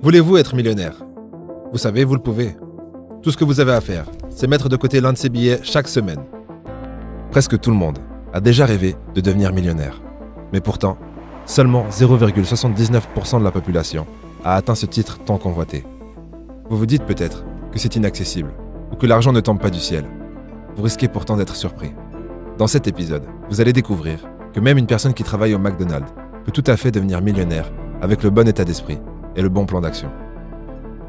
Voulez-vous être millionnaire? Vous savez, vous le pouvez. Tout ce que vous avez à faire, c'est mettre de côté l'un de ces billets chaque semaine. Presque tout le monde a déjà rêvé de devenir millionnaire. Mais pourtant, seulement 0,79% de la population a atteint ce titre tant convoité. Vous vous dites peut-être que c'est inaccessible ou que l'argent ne tombe pas du ciel. Vous risquez pourtant d'être surpris. Dans cet épisode, vous allez découvrir que même une personne qui travaille au McDonald's peut tout à fait devenir millionnaire avec le bon état d'esprit et le bon plan d'action.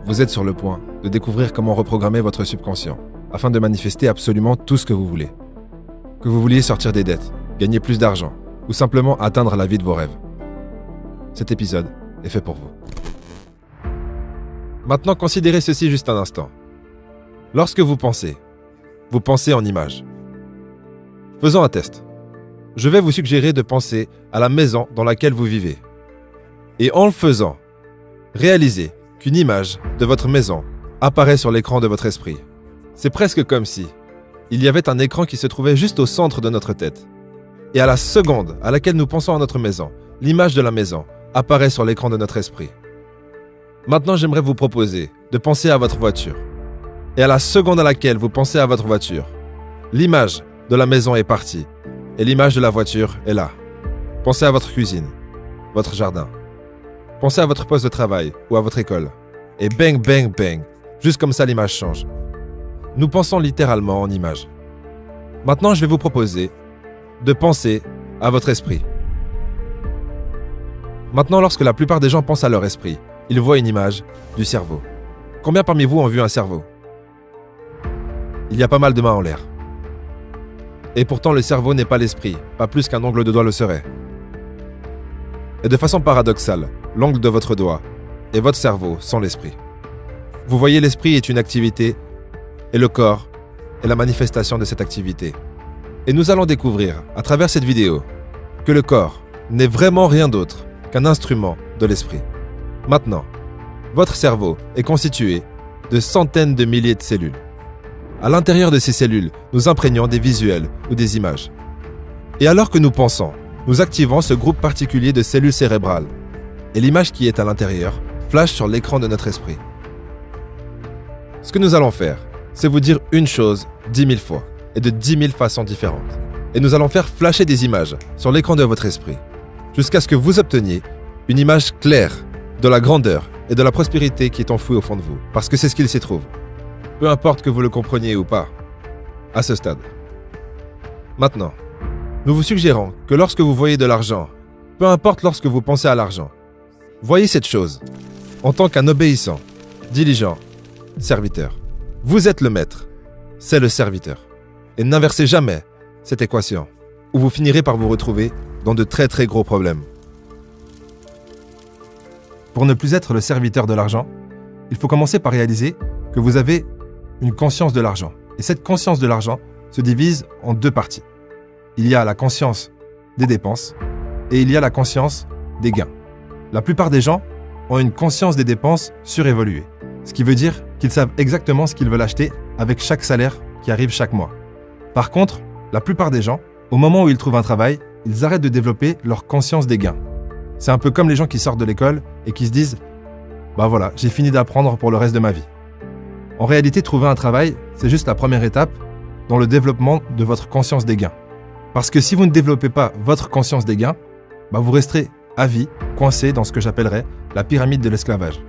Vous êtes sur le point de découvrir comment reprogrammer votre subconscient afin de manifester absolument tout ce que vous voulez. Que vous vouliez sortir des dettes, gagner plus d'argent ou simplement atteindre la vie de vos rêves. Cet épisode est fait pour vous. Maintenant, considérez ceci juste un instant. Lorsque vous pensez en images. Faisons un test. Je vais vous suggérer de penser à la maison dans laquelle vous vivez. Et en le faisant, réalisez qu'une image de votre maison apparaît sur l'écran de votre esprit. C'est presque comme si il y avait un écran qui se trouvait juste au centre de notre tête. Et à la seconde à laquelle nous pensons à notre maison, l'image de la maison apparaît sur l'écran de notre esprit. Maintenant, j'aimerais vous proposer de penser à votre voiture. Et à la seconde à laquelle vous pensez à votre voiture, l'image de la maison est partie et l'image de la voiture est là. Pensez à votre cuisine, votre jardin. Pensez à votre poste de travail ou à votre école. Et bang, bang, bang, juste comme ça l'image change. Nous pensons littéralement en images. Maintenant, je vais vous proposer de penser à votre esprit. Maintenant, lorsque la plupart des gens pensent à leur esprit, ils voient une image du cerveau. Combien parmi vous ont vu un cerveau? Il y a pas mal de mains en l'air. Et pourtant, le cerveau n'est pas l'esprit, pas plus qu'un ongle de doigt le serait. Et de façon paradoxale, l'ongle de votre doigt et votre cerveau sont l'esprit. Vous voyez, l'esprit est une activité et le corps est la manifestation de cette activité. Et nous allons découvrir, à travers cette vidéo, que le corps n'est vraiment rien d'autre qu'un instrument de l'esprit. Maintenant, votre cerveau est constitué de centaines de milliers de cellules. À l'intérieur de ces cellules, nous imprégnons des visuels ou des images. Et alors que nous pensons, nous activons ce groupe particulier de cellules cérébrales. Et l'image qui est à l'intérieur flash sur l'écran de notre esprit. Ce que nous allons faire, c'est vous dire une chose 10 000 fois et de 10 000 façons différentes. Et nous allons faire flasher des images sur l'écran de votre esprit jusqu'à ce que vous obteniez une image claire de la grandeur et de la prospérité qui est enfouie au fond de vous, parce que c'est ce qu'il s'y trouve. Peu importe que vous le compreniez ou pas, à ce stade. Maintenant, nous vous suggérons que lorsque vous voyez de l'argent, peu importe lorsque vous pensez à l'argent, voyez cette chose en tant qu'un obéissant, diligent, serviteur. Vous êtes le maître, c'est le serviteur. Et n'inversez jamais cette équation, ou vous finirez par vous retrouver dans de très très gros problèmes. Pour ne plus être le serviteur de l'argent, il faut commencer par réaliser que vous avez une conscience de l'argent. Et cette conscience de l'argent se divise en deux parties. Il y a la conscience des dépenses et il y a la conscience des gains. La plupart des gens ont une conscience des dépenses surévoluée. Ce qui veut dire qu'ils savent exactement ce qu'ils veulent acheter avec chaque salaire qui arrive chaque mois. Par contre, la plupart des gens, au moment où ils trouvent un travail, ils arrêtent de développer leur conscience des gains. C'est un peu comme les gens qui sortent de l'école et qui se disent « Bah voilà, j'ai fini d'apprendre pour le reste de ma vie ». En réalité, trouver un travail, c'est juste la première étape dans le développement de votre conscience des gains. Parce que si vous ne développez pas votre conscience des gains, bah vous resterez à vie coincé dans ce que j'appellerais la pyramide de l'esclavage,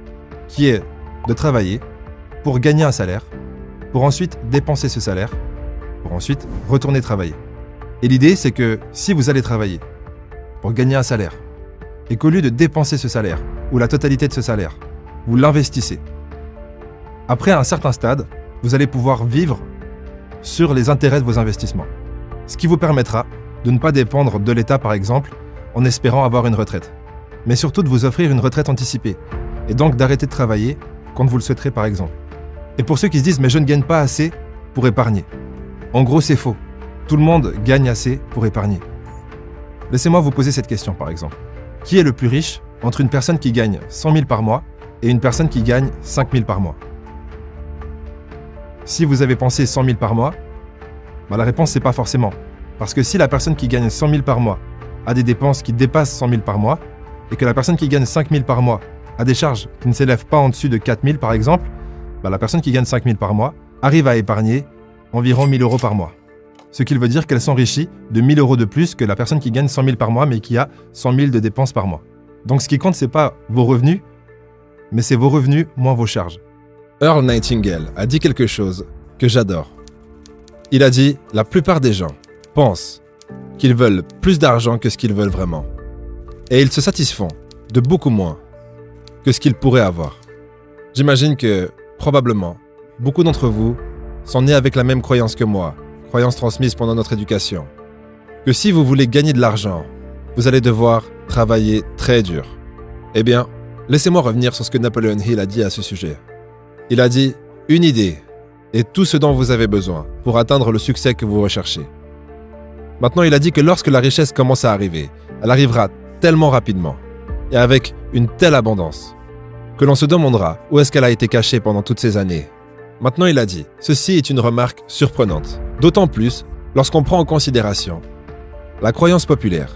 qui est de travailler pour gagner un salaire, pour ensuite dépenser ce salaire, pour ensuite retourner travailler. Et l'idée, c'est que si vous allez travailler pour gagner un salaire, et qu'au lieu de dépenser ce salaire, ou la totalité de ce salaire, vous l'investissez, après un certain stade, vous allez pouvoir vivre sur les intérêts de vos investissements. Ce qui vous permettra de ne pas dépendre de l'État, par exemple, en espérant avoir une retraite. Mais surtout de vous offrir une retraite anticipée. Et donc d'arrêter de travailler quand vous le souhaiterez, par exemple. Et pour ceux qui se disent « mais je ne gagne pas assez pour épargner ». En gros, c'est faux. Tout le monde gagne assez pour épargner. Laissez-moi vous poser cette question, par exemple. Qui est le plus riche entre une personne qui gagne 100 000 par mois et une personne qui gagne 5 000 par mois? Si vous avez pensé 100 000 par mois, la réponse c'est pas forcément. Parce que si la personne qui gagne 100 000 par mois a des dépenses qui dépassent 100 000 par mois, et que la personne qui gagne 5 000 par mois a des dépenses qui dépassent 100 000 par mois, a des charges qui ne s'élèvent pas en dessus de 4 000 par exemple, la personne qui gagne 5 000 par mois arrive à épargner environ 1 000 € par mois. Ce qui veut dire qu'elle s'enrichit de 1 000 € de plus que la personne qui gagne 100 000 par mois mais qui a 100 000 de dépenses par mois. Donc ce qui compte, ce n'est pas vos revenus, mais c'est vos revenus moins vos charges. Earl Nightingale a dit quelque chose que j'adore. Il a dit « La plupart des gens pensent qu'ils veulent plus d'argent que ce qu'ils veulent vraiment. Et ils se satisfont de beaucoup moins que ce qu'ils pourraient avoir. » J'imagine que, probablement, beaucoup d'entre vous sont nés avec la même croyance que moi, croyance transmise pendant notre éducation, que si vous voulez gagner de l'argent, vous allez devoir travailler très dur. Eh bien, laissez-moi revenir sur ce que Napoleon Hill a dit à ce sujet. Il a dit « Une idée est tout ce dont vous avez besoin pour atteindre le succès que vous recherchez. » Maintenant, il a dit que lorsque la richesse commence à arriver, elle arrivera tellement rapidement et avec une telle abondance que l'on se demandera où est-ce qu'elle a été cachée pendant toutes ces années. Maintenant, il a dit « Ceci est une remarque surprenante, d'autant plus lorsqu'on prend en considération la croyance populaire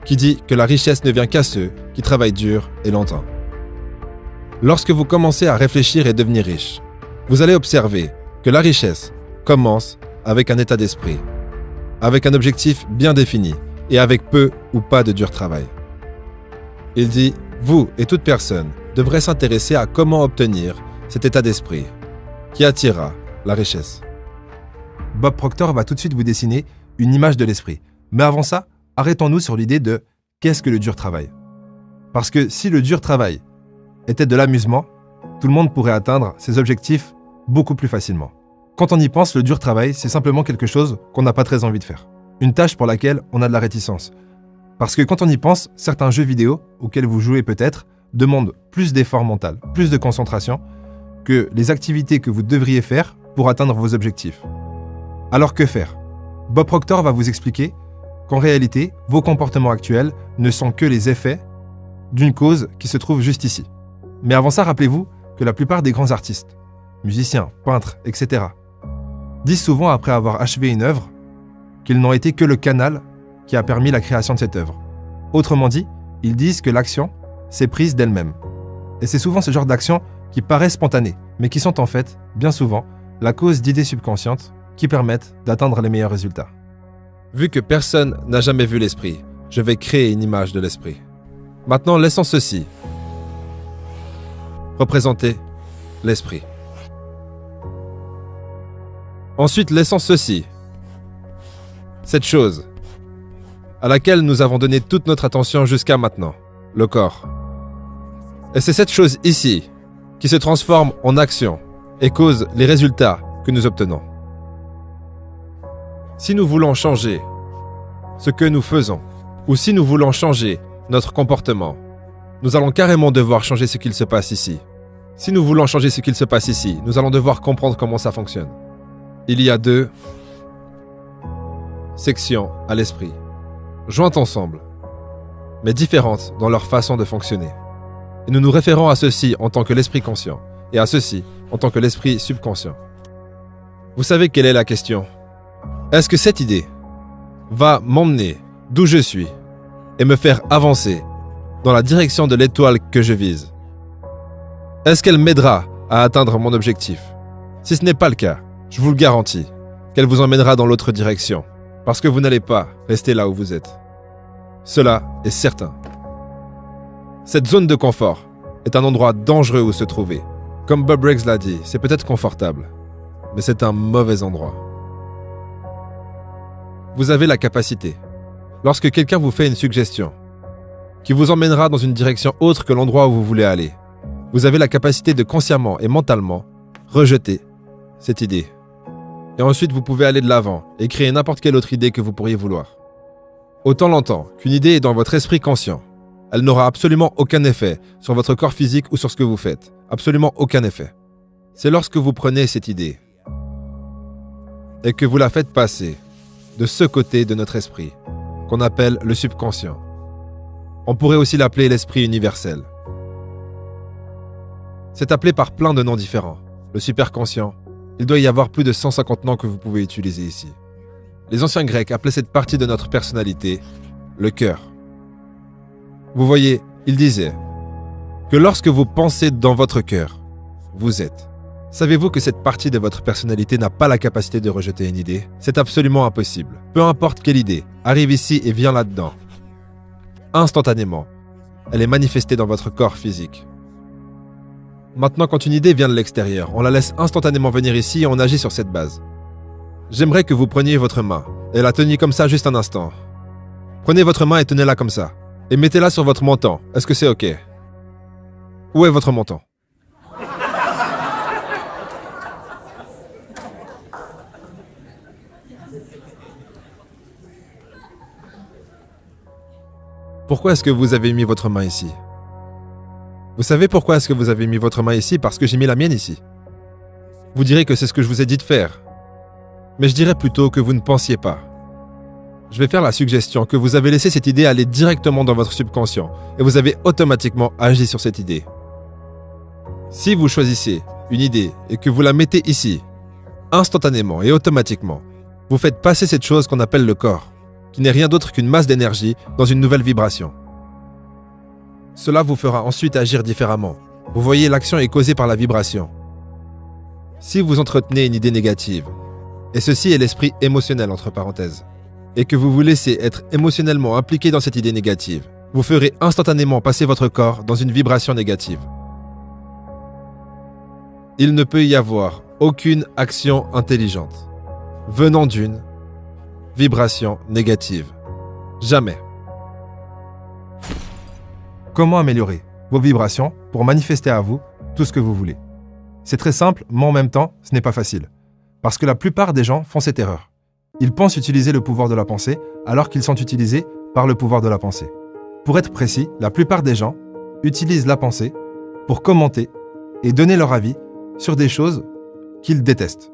qui dit que la richesse ne vient qu'à ceux qui travaillent dur et longtemps. » Lorsque vous commencez à réfléchir et devenir riche, vous allez observer que la richesse commence avec un état d'esprit, avec un objectif bien défini et avec peu ou pas de dur travail. Il dit « Vous et toute personne devrait s'intéresser à comment obtenir cet état d'esprit qui attirera la richesse. » Bob Proctor va tout de suite vous dessiner une image de l'esprit. Mais avant ça, arrêtons-nous sur l'idée de qu'est-ce que le dur travail. Parce que si le dur travail était de l'amusement, tout le monde pourrait atteindre ses objectifs beaucoup plus facilement. Quand on y pense, le dur travail, c'est simplement quelque chose qu'on n'a pas très envie de faire. Une tâche pour laquelle on a de la réticence. Parce que quand on y pense, certains jeux vidéo auxquels vous jouez peut-être demandent plus d'effort mental, plus de concentration que les activités que vous devriez faire pour atteindre vos objectifs. Alors que faire? Bob Proctor va vous expliquer qu'en réalité, vos comportements actuels ne sont que les effets d'une cause qui se trouve juste ici. Mais avant ça, rappelez-vous que la plupart des grands artistes, musiciens, peintres, etc., disent souvent après avoir achevé une œuvre qu'ils n'ont été que le canal qui a permis la création de cette œuvre. Autrement dit, ils disent que l'action s'est prise d'elle-même. Et c'est souvent ce genre d'action qui paraît spontanées, mais qui sont en fait, bien souvent, la cause d'idées subconscientes qui permettent d'atteindre les meilleurs résultats. Vu que personne n'a jamais vu l'esprit, je vais créer une image de l'esprit. Maintenant, laissons ceci représenter l'esprit. Ensuite, laissons ceci, cette chose à laquelle nous avons donné toute notre attention jusqu'à maintenant, le corps. Et c'est cette chose ici qui se transforme en action et cause les résultats que nous obtenons. Si nous voulons changer ce que nous faisons, ou si nous voulons changer notre comportement, nous allons carrément devoir changer ce qu'il se passe ici. Si nous voulons changer ce qu'il se passe ici, nous allons devoir comprendre comment ça fonctionne. Il y a 2 sections à l'esprit, jointes ensemble, mais différentes dans leur façon de fonctionner. Et nous nous référons à ceci en tant que l'esprit conscient, et à ceci en tant que l'esprit subconscient. Vous savez quelle est la question? Est-ce que cette idée va m'emmener d'où je suis et me faire avancer dans la direction de l'étoile que je vise? Est-ce qu'elle m'aidera à atteindre mon objectif? Si ce n'est pas le cas, je vous le garantis, qu'elle vous emmènera dans l'autre direction, parce que vous n'allez pas rester là où vous êtes. Cela est certain. Cette zone de confort est un endroit dangereux où se trouver. Comme Bob Briggs l'a dit, c'est peut-être confortable, mais c'est un mauvais endroit. Vous avez la capacité, lorsque quelqu'un vous fait une suggestion, qui vous emmènera dans une direction autre que l'endroit où vous voulez aller, vous avez la capacité de consciemment et mentalement rejeter cette idée. Et ensuite, vous pouvez aller de l'avant et créer n'importe quelle autre idée que vous pourriez vouloir. Autant longtemps qu'une idée est dans votre esprit conscient, elle n'aura absolument aucun effet sur votre corps physique ou sur ce que vous faites. Absolument aucun effet. C'est lorsque vous prenez cette idée et que vous la faites passer de ce côté de notre esprit, qu'on appelle le subconscient. On pourrait aussi l'appeler l'esprit universel. C'est appelé par plein de noms différents. Le superconscient, il doit y avoir plus de 150 noms que vous pouvez utiliser ici. Les anciens Grecs appelaient cette partie de notre personnalité le cœur. Vous voyez, ils disaient que lorsque vous pensez dans votre cœur, vous êtes. Savez-vous que cette partie de votre personnalité n'a pas la capacité de rejeter une idée? C'est absolument impossible. Peu importe quelle idée, arrive ici et vient là-dedans. Instantanément, elle est manifestée dans votre corps physique. Maintenant, quand une idée vient de l'extérieur, on la laisse instantanément venir ici et on agit sur cette base. J'aimerais que vous preniez votre main et la teniez comme ça juste un instant. Prenez votre main et tenez-la comme ça. Et mettez-la sur votre menton. Est-ce que c'est OK? Où est votre menton? Pourquoi est-ce que vous avez mis votre main ici? Vous savez pourquoi est-ce que vous avez mis votre main ici? Parce que j'ai mis la mienne ici. Vous direz que c'est ce que je vous ai dit de faire. Mais je dirais plutôt que vous ne pensiez pas. Je vais faire la suggestion que vous avez laissé cette idée aller directement dans votre subconscient et vous avez automatiquement agi sur cette idée. Si vous choisissez une idée et que vous la mettez ici, instantanément et automatiquement, vous faites passer cette chose qu'on appelle le corps, qui n'est rien d'autre qu'une masse d'énergie dans une nouvelle vibration. Cela vous fera ensuite agir différemment. Vous voyez, l'action est causée par la vibration. Si vous entretenez une idée négative, et ceci est l'esprit émotionnel entre parenthèses, et que vous vous laissez être émotionnellement impliqué dans cette idée négative, vous ferez instantanément passer votre corps dans une vibration négative. Il ne peut y avoir aucune action intelligente venant d'une vibration négative. Jamais. Comment améliorer vos vibrations pour manifester à vous tout ce que vous voulez? C'est très simple, mais en même temps, ce n'est pas facile. Parce que la plupart des gens font cette erreur. Ils pensent utiliser le pouvoir de la pensée alors qu'ils sont utilisés par le pouvoir de la pensée. Pour être précis, la plupart des gens utilisent la pensée pour commenter et donner leur avis sur des choses qu'ils détestent.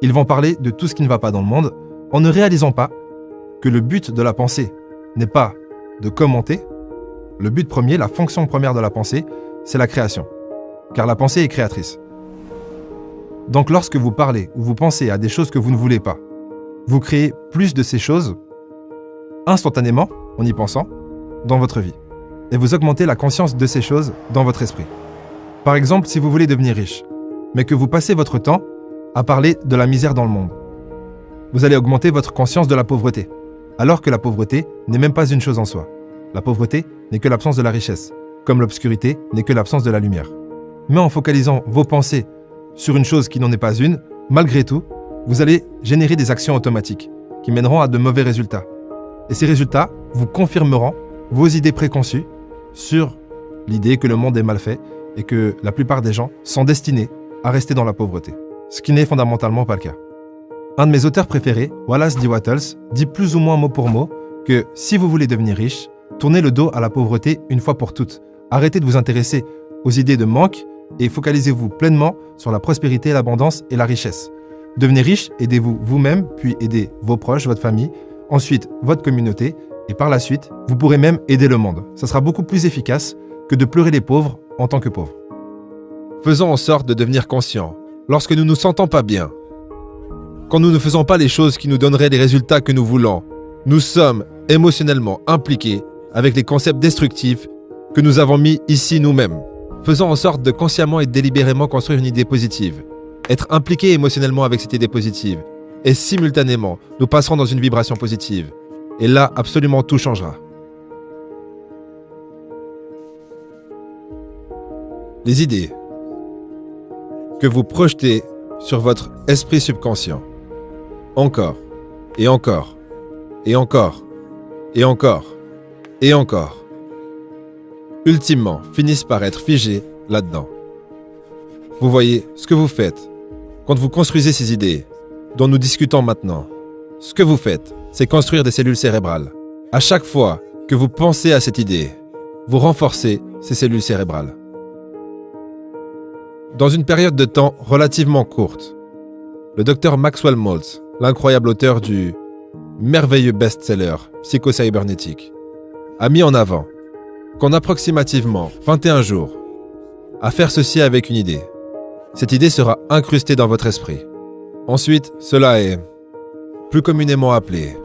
Ils vont parler de tout ce qui ne va pas dans le monde en ne réalisant pas que le but de la pensée n'est pas de commenter. Le but premier, la fonction première de la pensée, c'est la création. Car la pensée est créatrice. Donc lorsque vous parlez ou vous pensez à des choses que vous ne voulez pas, vous créez plus de ces choses instantanément, en y pensant, dans votre vie. Et vous augmentez la conscience de ces choses dans votre esprit. Par exemple, si vous voulez devenir riche, mais que vous passez votre temps à parler de la misère dans le monde, vous allez augmenter votre conscience de la pauvreté, alors que la pauvreté n'est même pas une chose en soi. La pauvreté n'est que l'absence de la richesse, comme l'obscurité n'est que l'absence de la lumière. Mais en focalisant vos pensées sur une chose qui n'en est pas une, malgré tout, vous allez générer des actions automatiques qui mèneront à de mauvais résultats. Et ces résultats vous confirmeront vos idées préconçues sur l'idée que le monde est mal fait et que la plupart des gens sont destinés à rester dans la pauvreté. Ce qui n'est fondamentalement pas le cas. Un de mes auteurs préférés, Wallace D. Wattles, dit plus ou moins mot pour mot que si vous voulez devenir riche, tournez le dos à la pauvreté une fois pour toutes. Arrêtez de vous intéresser aux idées de manque et focalisez-vous pleinement sur la prospérité, l'abondance et la richesse. Devenez riche, aidez-vous vous-même, puis aidez vos proches, votre famille, ensuite votre communauté, et par la suite, vous pourrez même aider le monde. Ça sera beaucoup plus efficace que de pleurer les pauvres en tant que pauvres. Faisons en sorte de devenir conscients lorsque nous ne nous sentons pas bien. Quand nous ne faisons pas les choses qui nous donneraient les résultats que nous voulons, nous sommes émotionnellement impliqués avec les concepts destructifs que nous avons mis ici nous-mêmes. Faisons en sorte de consciemment et délibérément construire une idée positive, être impliqué émotionnellement avec cette idée positive, et simultanément, nous passerons dans une vibration positive. Et là, absolument tout changera. Les idées que vous projetez sur votre esprit subconscient, encore, et encore, et encore, et encore, et encore, ultimement finissent par être figées là-dedans. Vous voyez, ce que vous faites, quand vous construisez ces idées, dont nous discutons maintenant, ce que vous faites, c'est construire des cellules cérébrales. À chaque fois que vous pensez à cette idée, vous renforcez ces cellules cérébrales. Dans une période de temps relativement courte, le docteur Maxwell Maltz, l'incroyable auteur du merveilleux best-seller Psycho-Cybernétique, a mis en avant qu'en approximativement 21 jours, à faire ceci avec une idée, cette idée sera incrustée dans votre esprit. Ensuite, cela est plus communément appelé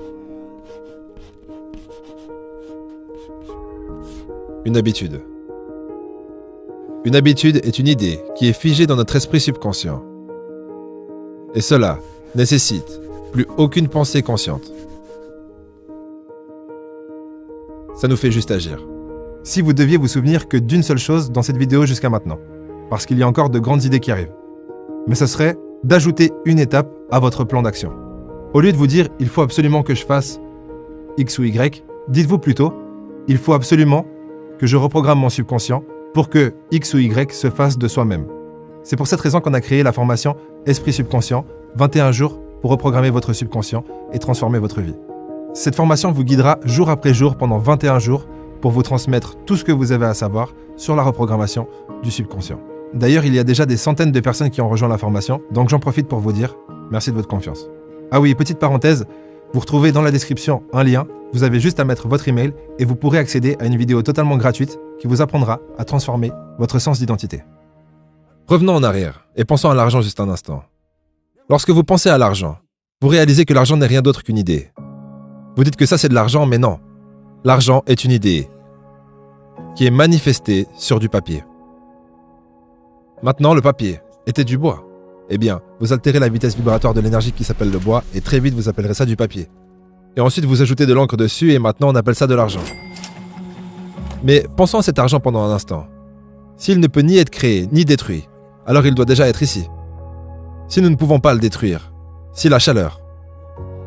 une habitude. Une habitude est une idée qui est figée dans notre esprit subconscient. Et cela nécessite plus aucune pensée consciente. Ça nous fait juste agir. Si vous deviez vous souvenir que d'une seule chose dans cette vidéo jusqu'à maintenant, parce qu'il y a encore de grandes idées qui arrivent, mais ce serait d'ajouter une étape à votre plan d'action. Au lieu de vous dire « il faut absolument que je fasse X ou Y », dites-vous plutôt « il faut absolument que je reprogramme mon subconscient pour que X ou Y se fasse de soi-même ». C'est pour cette raison qu'on a créé la formation Esprit Subconscient, 21 jours pour reprogrammer votre subconscient et transformer votre vie. Cette formation vous guidera jour après jour pendant 21 jours pour vous transmettre tout ce que vous avez à savoir sur la reprogrammation du subconscient. D'ailleurs, il y a déjà des centaines de personnes qui ont rejoint la formation, donc j'en profite pour vous dire merci de votre confiance. Ah oui, petite parenthèse, vous retrouvez dans la description un lien, vous avez juste à mettre votre email et vous pourrez accéder à une vidéo totalement gratuite qui vous apprendra à transformer votre sens d'identité. Revenons en arrière et pensons à l'argent juste un instant. Lorsque vous pensez à l'argent, vous réalisez que l'argent n'est rien d'autre qu'une idée. Vous dites que ça c'est de l'argent, mais non. L'argent est une idée qui est manifestée sur du papier. Maintenant, le papier était du bois. Eh bien, vous altérez la vitesse vibratoire de l'énergie qui s'appelle le bois et très vite vous appellerez ça du papier. Et ensuite vous ajoutez de l'encre dessus et maintenant on appelle ça de l'argent. Mais pensons à cet argent pendant un instant. S'il ne peut ni être créé ni détruit, alors il doit déjà être ici. Si nous ne pouvons pas le détruire, si la chaleur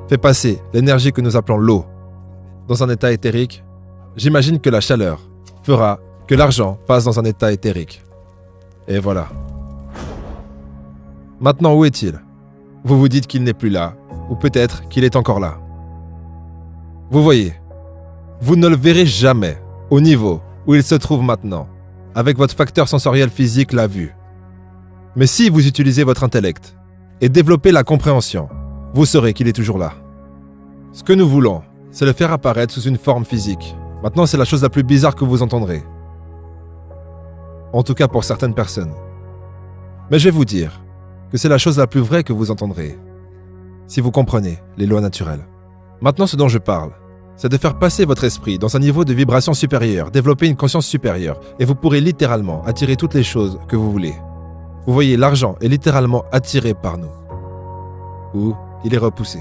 fait passer l'énergie que nous appelons l'eau dans un état éthérique, j'imagine que la chaleur fera que l'argent passe dans un état éthérique. Et voilà. Maintenant, où est-il? Vous vous dites qu'il n'est plus là, ou peut-être qu'il est encore là. Vous voyez, vous ne le verrez jamais au niveau où il se trouve maintenant, avec votre facteur sensoriel physique, la vue. Mais si vous utilisez votre intellect et développez la compréhension, vous saurez qu'il est toujours là. Ce que nous voulons, c'est le faire apparaître sous une forme physique. Maintenant, c'est la chose la plus bizarre que vous entendrez. En tout cas pour certaines personnes. Mais je vais vous dire que c'est la chose la plus vraie que vous entendrez, si vous comprenez les lois naturelles. Maintenant, ce dont je parle, c'est de faire passer votre esprit dans un niveau de vibration supérieur, développer une conscience supérieure, et vous pourrez littéralement attirer toutes les choses que vous voulez. Vous voyez, l'argent est littéralement attiré par nous. Ou il est repoussé.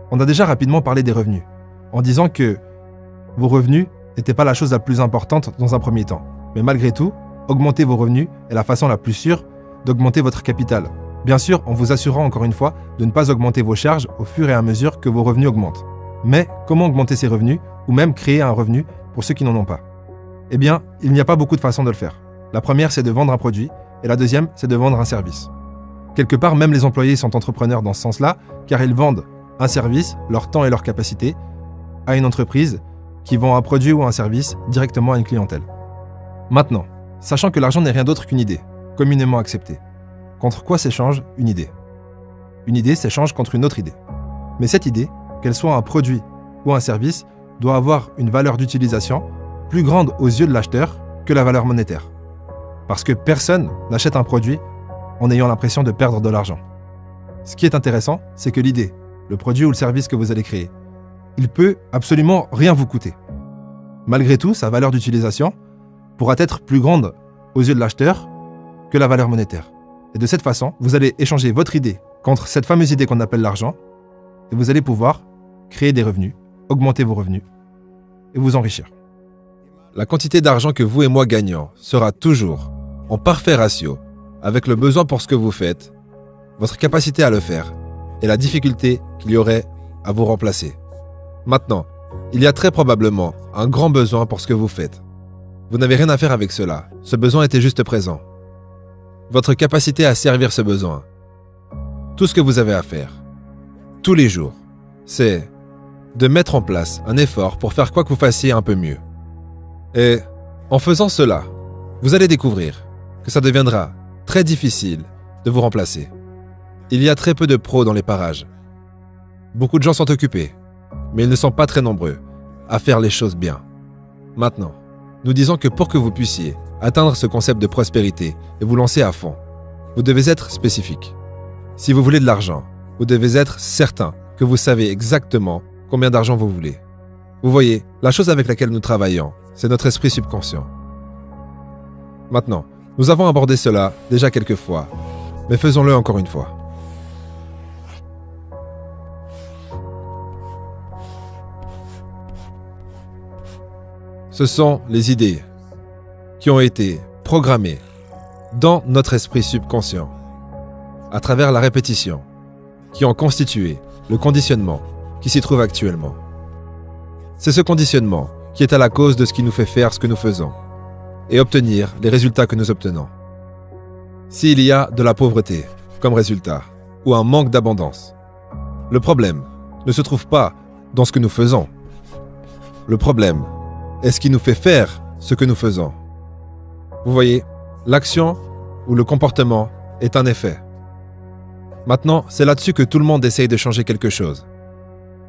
On a déjà rapidement parlé des revenus, en disant que vos revenus n'étaient pas la chose la plus importante dans un premier temps. Mais malgré tout, augmenter vos revenus est la façon la plus sûre d'augmenter votre capital. Bien sûr, en vous assurant encore une fois de ne pas augmenter vos charges au fur et à mesure que vos revenus augmentent. Mais comment augmenter ces revenus, ou même créer un revenu pour ceux qui n'en ont pas? Eh bien, il n'y a pas beaucoup de façons de le faire. La première, c'est de vendre un produit, et la deuxième, c'est de vendre un service. Quelque part, même les employés sont entrepreneurs dans ce sens-là, car ils vendent un service, leur temps et leur capacité, à une entreprise qui vend un produit ou un service directement à une clientèle. Maintenant, sachant que l'argent n'est rien d'autre qu'une idée, communément acceptée, contre quoi s'échange une idée? Une idée s'échange contre une autre idée. Mais cette idée, qu'elle soit un produit ou un service, doit avoir une valeur d'utilisation plus grande aux yeux de l'acheteur que la valeur monétaire. Parce que personne n'achète un produit en ayant l'impression de perdre de l'argent. Ce qui est intéressant, c'est que l'idée, le produit ou le service que vous allez créer, il peut absolument rien vous coûter. Malgré tout, sa valeur d'utilisation pourra être plus grande aux yeux de l'acheteur que la valeur monétaire. Et de cette façon, vous allez échanger votre idée contre cette fameuse idée qu'on appelle l'argent, et vous allez pouvoir créer des revenus, augmenter vos revenus et vous enrichir. La quantité d'argent que vous et moi gagnons sera toujours en parfait ratio avec le besoin pour ce que vous faites, votre capacité à le faire et la difficulté qu'il y aurait à vous remplacer. Maintenant, il y a très probablement un grand besoin pour ce que vous faites. Vous n'avez rien à faire avec cela, ce besoin était juste présent. Votre capacité à servir ce besoin, tout ce que vous avez à faire, tous les jours, c'est de mettre en place un effort pour faire quoi que vous fassiez un peu mieux. Et en faisant cela, vous allez découvrir que ça deviendra très difficile de vous remplacer. Il y a très peu de pros dans les parages. Beaucoup de gens sont occupés, mais ils ne sont pas très nombreux à faire les choses bien. Maintenant, nous disons que pour que vous puissiez atteindre ce concept de prospérité et vous lancer à fond, vous devez être spécifique. Si vous voulez de l'argent, vous devez être certain que vous savez exactement combien d'argent vous voulez. Vous voyez, la chose avec laquelle nous travaillons, c'est notre esprit subconscient. Maintenant, nous avons abordé cela déjà quelques fois, mais faisons-le encore une fois. Ce sont les idées qui ont été programmées dans notre esprit subconscient, à travers la répétition, qui ont constitué le conditionnement qui s'y trouve actuellement. C'est ce conditionnement qui est à la cause de ce qui nous fait faire ce que nous faisons et obtenir les résultats que nous obtenons. S'il y a de la pauvreté comme résultat ou un manque d'abondance, le problème ne se trouve pas dans ce que nous faisons. Le problème est ce qui nous fait faire ce que nous faisons. Vous voyez, l'action ou le comportement est un effet. Maintenant, c'est là-dessus que tout le monde essaye de changer quelque chose.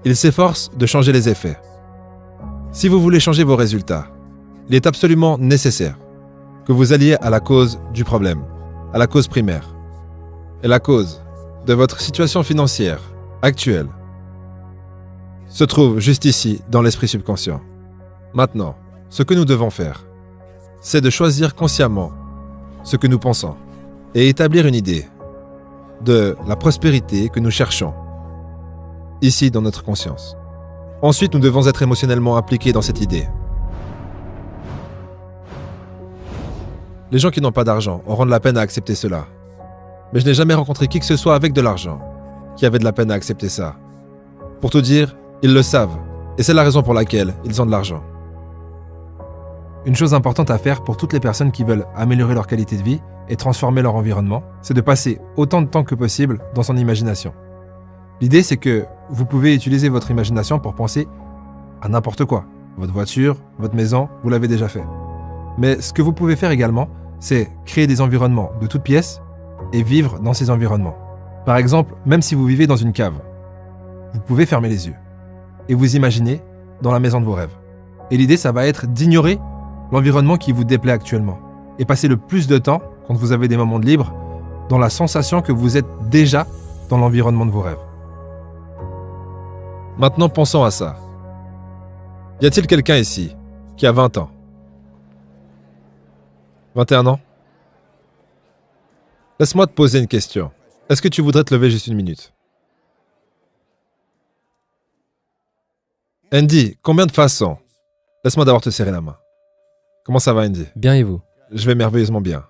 Il s'efforce de changer les effets. Si vous voulez changer vos résultats, il est absolument nécessaire que vous alliez à la cause du problème, à la cause primaire. Et la cause de votre situation financière actuelle se trouve juste ici, dans l'esprit subconscient. Maintenant, ce que nous devons faire, c'est de choisir consciemment ce que nous pensons et établir une idée de la prospérité que nous cherchons, ici dans notre conscience. Ensuite, nous devons être émotionnellement impliqués dans cette idée. Les gens qui n'ont pas d'argent auront de la peine à accepter cela. Mais je n'ai jamais rencontré qui que ce soit avec de l'argent qui avait de la peine à accepter ça. Pour tout dire, ils le savent, et c'est la raison pour laquelle ils ont de l'argent. Une chose importante à faire pour toutes les personnes qui veulent améliorer leur qualité de vie et transformer leur environnement, c'est de passer autant de temps que possible dans son imagination. L'idée, c'est que vous pouvez utiliser votre imagination pour penser à n'importe quoi. Votre voiture, votre maison, vous l'avez déjà fait. Mais ce que vous pouvez faire également, c'est créer des environnements de toutes pièces et vivre dans ces environnements. Par exemple, même si vous vivez dans une cave, vous pouvez fermer les yeux et vous imaginer dans la maison de vos rêves. Et l'idée, ça va être d'ignorer l'environnement qui vous déplaît actuellement et passer le plus de temps, quand vous avez des moments de libre, dans la sensation que vous êtes déjà dans l'environnement de vos rêves. Maintenant, pensons à ça. Y a-t-il quelqu'un ici qui a 20 ans? 21 ans? Laisse-moi te poser une question. Est-ce que tu voudrais te lever juste une minute? Andy, combien de façons? Laisse-moi d'abord te serrer la main. Comment ça va, Andy? Bien et vous? Je vais merveilleusement bien.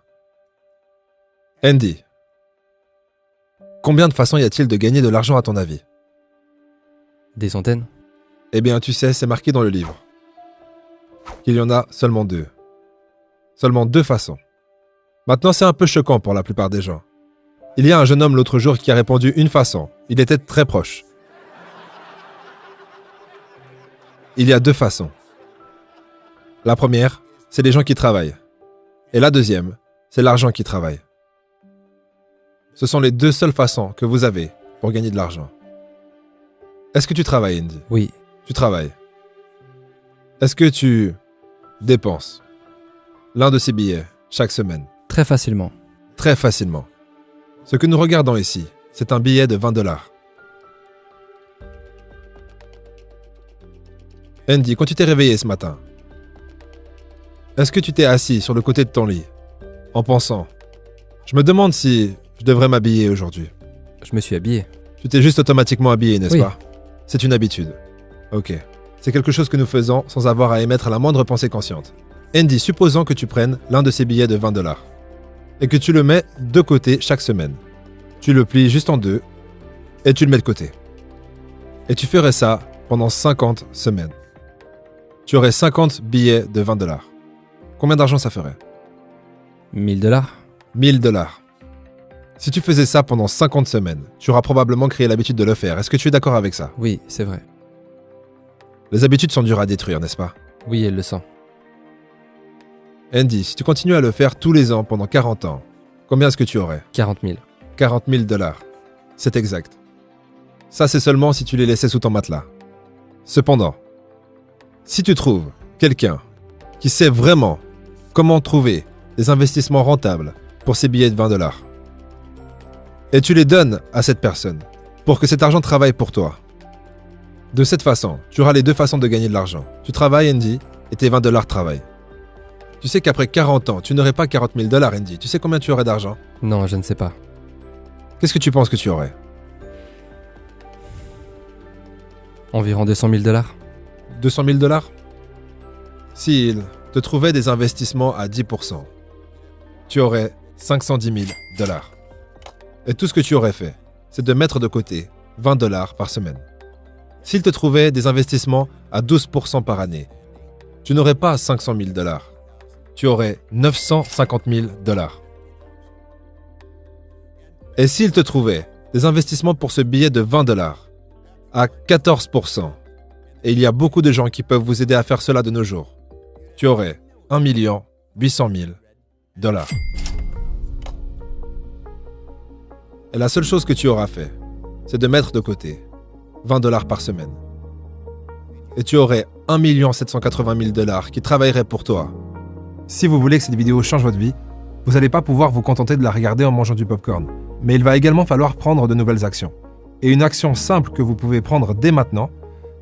Andy, combien de façons y a-t-il de gagner de l'argent à ton avis? Des centaines? Eh bien, tu sais, c'est marqué dans le livre qu'il y en a seulement 2. Seulement 2 façons. Maintenant, c'est un peu choquant pour la plupart des gens. Il y a un jeune homme l'autre jour qui a répondu une façon. Il était très proche. Il y a 2 façons. La première, c'est les gens qui travaillent. Et la deuxième, c'est l'argent qui travaille. Ce sont les 2 seules façons que vous avez pour gagner de l'argent. Est-ce que tu travailles, Andy? Oui. Tu travailles. Est-ce que tu dépenses l'un de ces billets chaque semaine? Très facilement. Très facilement. Ce que nous regardons ici, c'est un billet de $20. Andy, quand tu t'es réveillé ce matin, est-ce que tu t'es assis sur le côté de ton lit en pensant « Je me demande si je devrais m'habiller aujourd'hui ». Je me suis habillé. Tu t'es juste automatiquement habillé, n'est-ce Oui. pas? C'est une habitude. Ok. C'est quelque chose que nous faisons sans avoir à émettre la moindre pensée consciente. Andy, supposons que tu prennes l'un de ces billets de $20 et que tu le mets de côté chaque semaine. Tu le plies juste en 2 et tu le mets de côté. Et tu ferais ça pendant 50 semaines. Tu aurais 50 billets de $20. Combien d'argent ça ferait? $1000? $1000. Si tu faisais ça pendant 50 semaines, tu auras probablement créé l'habitude de le faire. Est-ce que tu es d'accord avec ça? Oui, c'est vrai. Les habitudes sont dures à détruire, n'est-ce pas? Oui, elle le sent. Andy, si tu continues à le faire tous les ans pendant 40 ans, combien est-ce que tu aurais? 40 000. $40 000. C'est exact. Ça, c'est seulement si tu les laissais sous ton matelas. Cependant, si tu trouves quelqu'un qui sait vraiment comment trouver des investissements rentables pour ces billets de $20, et tu les donnes à cette personne pour que cet argent travaille pour toi, de cette façon, tu auras les 2 façons de gagner de l'argent. Tu travailles, Andy, et tes $20 travaillent. Tu sais qu'après 40 ans, tu n'aurais pas 40 000 $, Andy. Tu sais combien tu aurais d'argent? Non, je ne sais pas. Qu'est-ce que tu penses que tu aurais? Environ 200 000 $. 200 000 $? S'il te trouvait des investissements à 10%, tu aurais 510 000 $. Et tout ce que tu aurais fait, c'est de mettre de côté 20 $ par semaine. S'il te trouvait des investissements à 12% par année, tu n'aurais pas 500 000 $. Tu aurais 950 000 $. Et s'il te trouvait des investissements pour ce billet de 20 $ à 14%, et il y a beaucoup de gens qui peuvent vous aider à faire cela de nos jours, tu aurais 1 800 000 $. Et la seule chose que tu auras fait, c'est de mettre de côté 20 $ par semaine. Et tu aurais 1 780 000 $ qui travailleraient pour toi. Si vous voulez que cette vidéo change votre vie, vous n'allez pas pouvoir vous contenter de la regarder en mangeant du popcorn. Mais il va également falloir prendre de nouvelles actions. Et une action simple que vous pouvez prendre dès maintenant,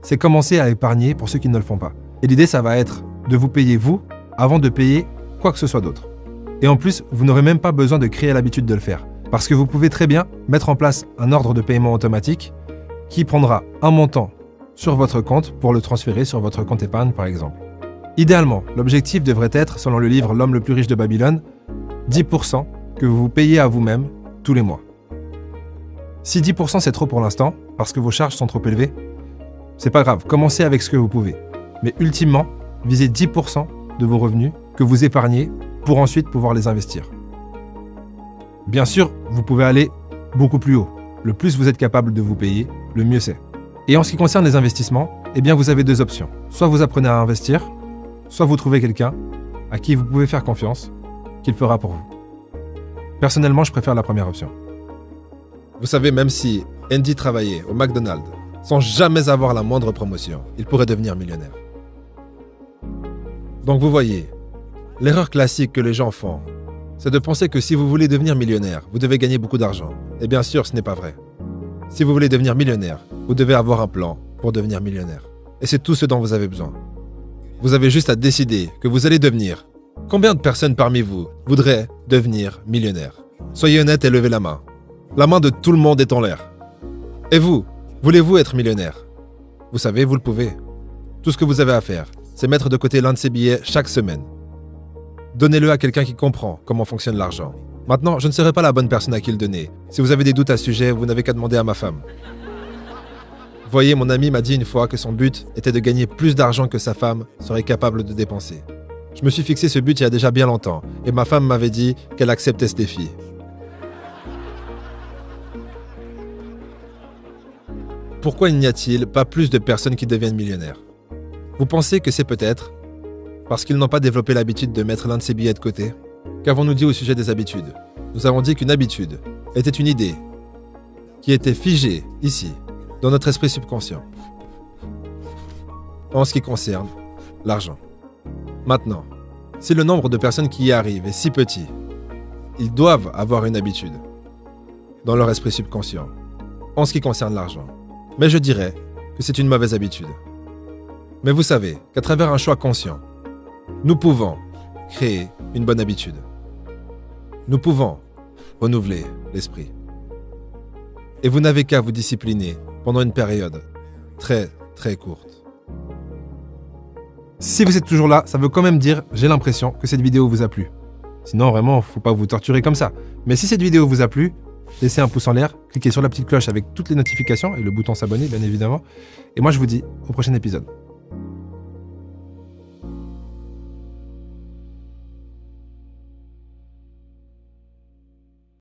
c'est commencer à épargner pour ceux qui ne le font pas. Et l'idée, ça va être de vous payer vous avant de payer quoi que ce soit d'autre. Et en plus, vous n'aurez même pas besoin de créer l'habitude de le faire. Parce que vous pouvez très bien mettre en place un ordre de paiement automatique qui prendra un montant sur votre compte pour le transférer sur votre compte épargne par exemple. Idéalement, l'objectif devrait être, selon le livre L'homme le plus riche de Babylone, 10% que vous vous payez à vous-même tous les mois. Si 10% c'est trop pour l'instant, parce que vos charges sont trop élevées, c'est pas grave, commencez avec ce que vous pouvez. Mais ultimement, visez 10% de vos revenus que vous épargnez pour ensuite pouvoir les investir. Bien sûr, vous pouvez aller beaucoup plus haut. Le plus vous êtes capable de vous payer, le mieux c'est. Et en ce qui concerne les investissements, eh bien vous avez deux options. Soit vous apprenez à investir, soit vous trouvez quelqu'un à qui vous pouvez faire confiance, qu'il fera pour vous. Personnellement, je préfère la première option. Vous savez, même si Andy travaillait au McDonald's sans jamais avoir la moindre promotion, il pourrait devenir millionnaire. Donc vous voyez, l'erreur classique que les gens font, c'est de penser que si vous voulez devenir millionnaire, vous devez gagner beaucoup d'argent. Et bien sûr, ce n'est pas vrai. Si vous voulez devenir millionnaire, vous devez avoir un plan pour devenir millionnaire. Et c'est tout ce dont vous avez besoin. Vous avez juste à décider que vous allez devenir. Combien de personnes parmi vous voudraient devenir millionnaire? Soyez honnête et levez la main. La main de tout le monde est en l'air. Et vous, voulez-vous être millionnaire? Vous savez, vous le pouvez. Tout ce que vous avez à faire, c'est mettre de côté l'un de ces billets chaque semaine. Donnez-le à quelqu'un qui comprend comment fonctionne l'argent. Maintenant, je ne serai pas la bonne personne à qui le donner. Si vous avez des doutes à ce sujet, vous n'avez qu'à demander à ma femme. Voyez, mon ami m'a dit une fois que son but était de gagner plus d'argent que sa femme serait capable de dépenser. Je me suis fixé ce but il y a déjà bien longtemps, et ma femme m'avait dit qu'elle acceptait ce défi. Pourquoi n'y a-t-il pas plus de personnes qui deviennent millionnaires? Vous pensez que c'est peut-être parce qu'ils n'ont pas développé l'habitude de mettre l'un de ces billets de côté? Qu'avons-nous dit au sujet des habitudes? Nous avons dit qu'une habitude était une idée qui était figée ici, dans notre esprit subconscient, en ce qui concerne l'argent. Maintenant, si le nombre de personnes qui y arrivent est si petit, ils doivent avoir une habitude dans leur esprit subconscient, en ce qui concerne l'argent. Mais je dirais que c'est une mauvaise habitude. Mais vous savez qu'à travers un choix conscient, nous pouvons créer une bonne habitude. Nous pouvons renouveler l'esprit. Et vous n'avez qu'à vous discipliner pendant une période très, très courte. Si vous êtes toujours là, ça veut quand même dire, j'ai l'impression, que cette vidéo vous a plu. Sinon, vraiment, faut pas vous torturer comme ça. Mais si cette vidéo vous a plu, laissez un pouce en l'air, cliquez sur la petite cloche avec toutes les notifications et le bouton s'abonner, bien évidemment. Et moi, je vous dis au prochain épisode.